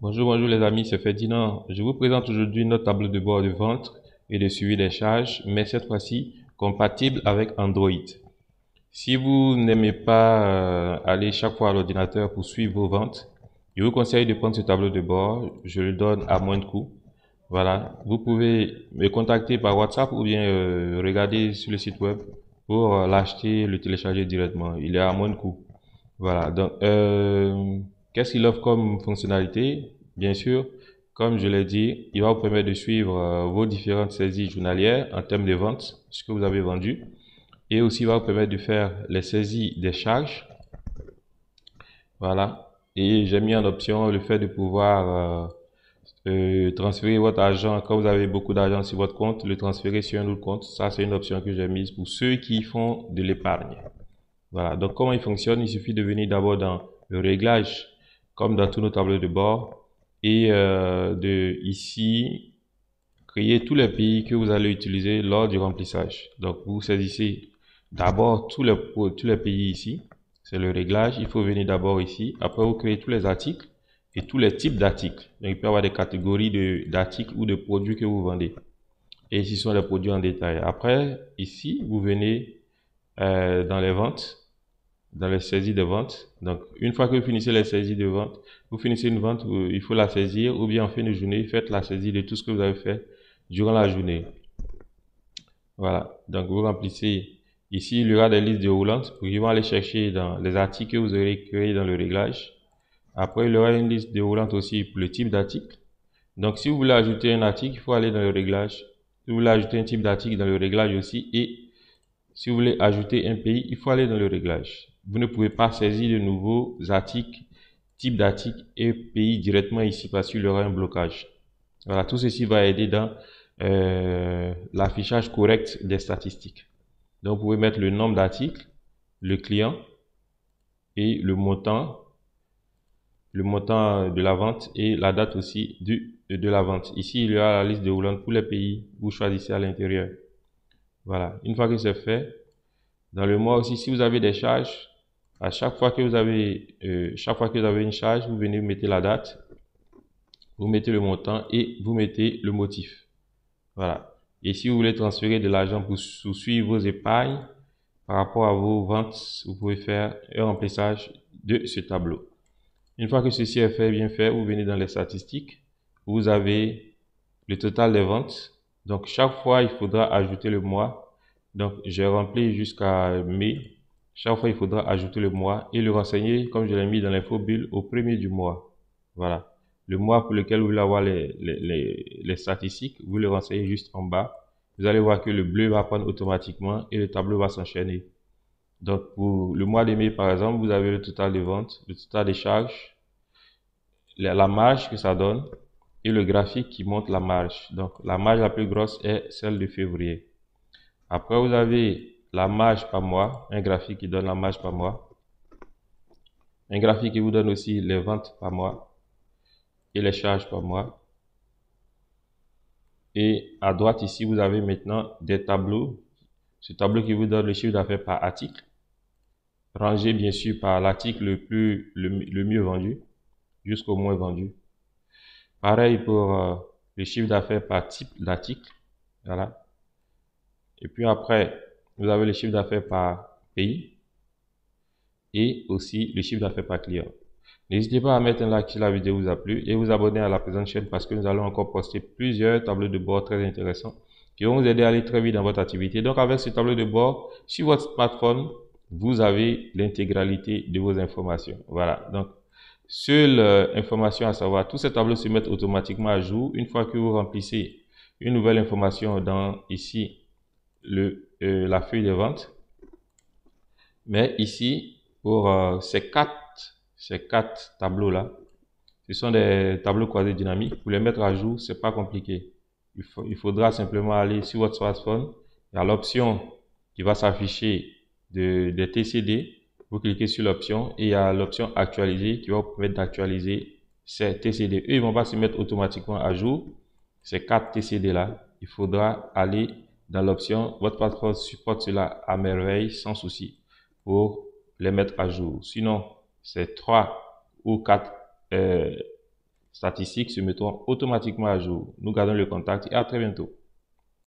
Bonjour les amis, c'est Ferdinand. Je vous présente aujourd'hui notre tableau de bord de vente et de suivi des charges, mais cette fois-ci compatible avec Android. Si vous n'aimez pas aller chaque fois à l'ordinateur pour suivre vos ventes, je vous conseille de prendre ce tableau de bord. Je le donne à moins de coût. Voilà, vous pouvez me contacter par WhatsApp ou bien regarder sur le site web pour l'acheter, le télécharger directement. Il est à moins de coût. Voilà, donc qu'est-ce qu'il offre comme fonctionnalité? Bien sûr, comme je l'ai dit, il va vous permettre de suivre vos différentes saisies journalières en termes de vente, ce que vous avez vendu, et aussi il va vous permettre de faire les saisies des charges. Voilà, et j'ai mis en option le fait de pouvoir transférer votre argent quand vous avez beaucoup d'argent sur votre compte, le transférer sur un autre compte. Ça, c'est une option que j'ai mise pour ceux qui font de l'épargne. Voilà, donc comment il fonctionne? Il suffit de venir d'abord dans le réglage, comme dans tous nos tableaux de bord, et de ici créer tous les pays que vous allez utiliser lors du remplissage. Donc vous saisissez d'abord tous les pays ici, c'est le réglage. Il faut venir d'abord ici. Après vous créez tous les articles et tous les types d'articles. Donc il peut y avoir des catégories d'articles ou de produits que vous vendez. Et ici sont les produits en détail. Après ici vous venez dans les ventes, dans les saisies de vente. Donc, une fois que vous finissez les saisies de vente, vous finissez une vente, il faut la saisir, ou bien en fin de journée, faites la saisie de tout ce que vous avez fait durant la journée. Voilà. Donc, vous remplissez. Ici, il y aura des listes déroulantes pour qu'ils vont aller chercher dans les articles que vous aurez créés dans le réglage. Après, il y aura une liste déroulante aussi pour le type d'article. Donc, si vous voulez ajouter un article, il faut aller dans le réglage. Si vous voulez ajouter un type d'article dans le réglage aussi, et si vous voulez ajouter un pays, il faut aller dans le réglage. Vous ne pouvez pas saisir de nouveaux articles, type d'articles et pays directement ici parce qu'il y aura un blocage. Voilà, tout ceci va aider dans l'affichage correct des statistiques. Donc, vous pouvez mettre le nombre d'articles, le client et le montant de la vente et la date aussi de la vente. Ici, il y a la liste déroulante pour les pays. Vous choisissez à l'intérieur. Voilà, une fois que c'est fait, dans le mois aussi, si vous avez des charges, à chaque fois que vous avez une charge, vous venez, vous mettez la date, vous mettez le montant et vous mettez le motif. Voilà. Et si vous voulez transférer de l'argent pour suivre vos épargnes par rapport à vos ventes, vous pouvez faire un remplissage de ce tableau. Une fois que ceci est fait, bien fait, vous venez dans les statistiques. Vous avez le total des ventes. Donc, chaque fois, il faudra ajouter le mois. Donc, j'ai rempli jusqu'à mai. Chaque fois, il faudra ajouter le mois et le renseigner, comme je l'ai mis dans l'infobulle, au premier du mois. Voilà. Le mois pour lequel vous voulez avoir les statistiques, vous le renseignez juste en bas. Vous allez voir que le bleu va prendre automatiquement et le tableau va s'enchaîner. Donc, pour le mois de mai, par exemple, vous avez le total de ventes, le total des charges, la marge que ça donne et le graphique qui montre la marge. Donc, la marge la plus grosse est celle de février. Après, vous avez la marge par mois, un graphique qui donne la marge par mois, un graphique qui vous donne aussi les ventes par mois et les charges par mois. Et à droite ici, vous avez maintenant des tableaux. Ce tableau qui vous donne le chiffre d'affaires par article, rangé bien sûr par l'article le mieux vendu jusqu'au moins vendu. Pareil pour le chiffre d'affaires par type d'article. Voilà. Et puis après, vous avez le chiffre d'affaires par pays et aussi le chiffre d'affaires par client. N'hésitez pas à mettre un like si la vidéo vous a plu et vous abonner à la présente chaîne parce que nous allons encore poster plusieurs tableaux de bord très intéressants qui vont vous aider à aller très vite dans votre activité. Donc avec ce tableau de bord, sur votre smartphone, vous avez l'intégralité de vos informations. Voilà. Donc, seule information à savoir, tous ces tableaux se mettent automatiquement à jour une fois que vous remplissez une nouvelle information dans ici la feuille de vente. Mais ici, pour ces quatre tableaux-là, ce sont des tableaux croisés dynamiques. Pour les mettre à jour, c'est pas compliqué. Il faudra simplement aller sur votre smartphone. Il y a l'option qui va s'afficher des TCD. Vous cliquez sur l'option et il y a l'option actualiser qui va vous permettre d'actualiser ces TCD. Eux, ils vont pas se mettre automatiquement à jour. Ces 4 TCD-là, il faudra aller dans l'option. Votre smartphone supporte cela à merveille, sans souci, pour les mettre à jour. Sinon, ces 3 ou 4 statistiques se mettront automatiquement à jour. Nous gardons le contact et à très bientôt.